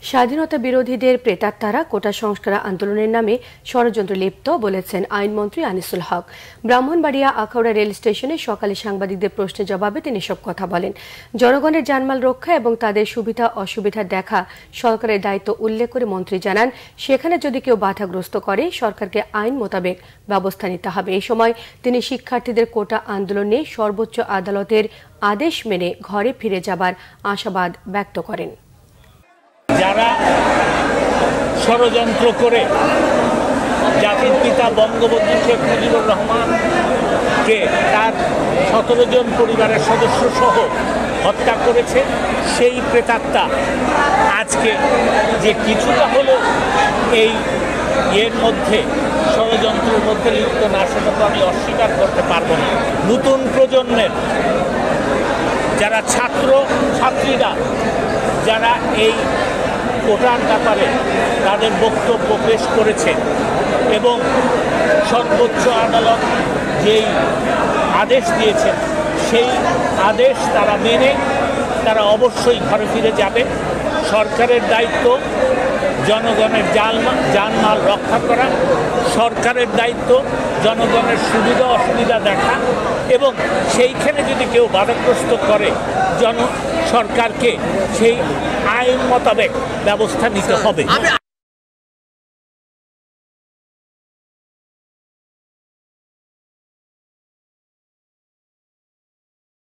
স্বাধীনতা বিরোধীদের প্রেতাত্মারা কোটা সংস্কার আন্দোলনের নামে ষড়যন্ত্রে লিপ্ত বলেছেন আইনমন্ত্রী আনিসুল হক। ব্রাহ্মণবাড়িয়া আখাউড়া রেল স্টেশনে সকালে সাংবাদিকদের প্রশ্নের জবাবে তিনি সব কথা বলেন। জনগণের জানমাল রক্ষা এবং তাদের সুবিধা অসুবিধা দেখা সরকারের দায়িত্ব উল্লেখ করে মন্ত্রী জানান, সেখানে যদি কেউ বাধাগ্রস্ত করে সরকারকে আইন মোতাবেক ব্যবস্থা নিতে হবে। এই সময় তিনি শিক্ষার্থীদের কোটা আন্দোলন নিয়ে সর্বোচ্চ আদালতের আদেশ মেনে ঘরে ফিরে যাবার আশাবাদ ব্যক্ত করেন। যারা ষড়যন্ত্র করে জাতির পিতা বঙ্গবন্ধু শেখ মুজিবুর রহমানকে তার 17 জন পরিবারের সদস্য সহ হত্যা করেছে, সেই প্রেতাত্মা আজকে যে কিছুটা হলো এই মধ্যে ষড়যন্ত্রের মধ্যে লিপ্ত না, সেটা তো আমি অস্বীকার করতে পারবো না। নতুন প্রজন্মের যারা ছাত্রীরা যারা এই কোটার ব্যাপারে তাদের বক্তব্য পেশ করেছে এবং সর্বোচ্চ আদালত যেই আদেশ দিয়েছেন সেই আদেশ তারা মেনে তারা অবশ্যই ঘরে ফিরে যাবে। সরকারের দায়িত্ব জনগণের জানমাল রক্ষা করা, সরকারের দায়িত্ব জনগণের সুবিধা অসুবিধা দেখা এবং সেইখানে যদি কেউ বাধাগ্রস্ত করে সরকারকে সেই আইন মোতাবেক ব্যবস্থা নিতে হবে।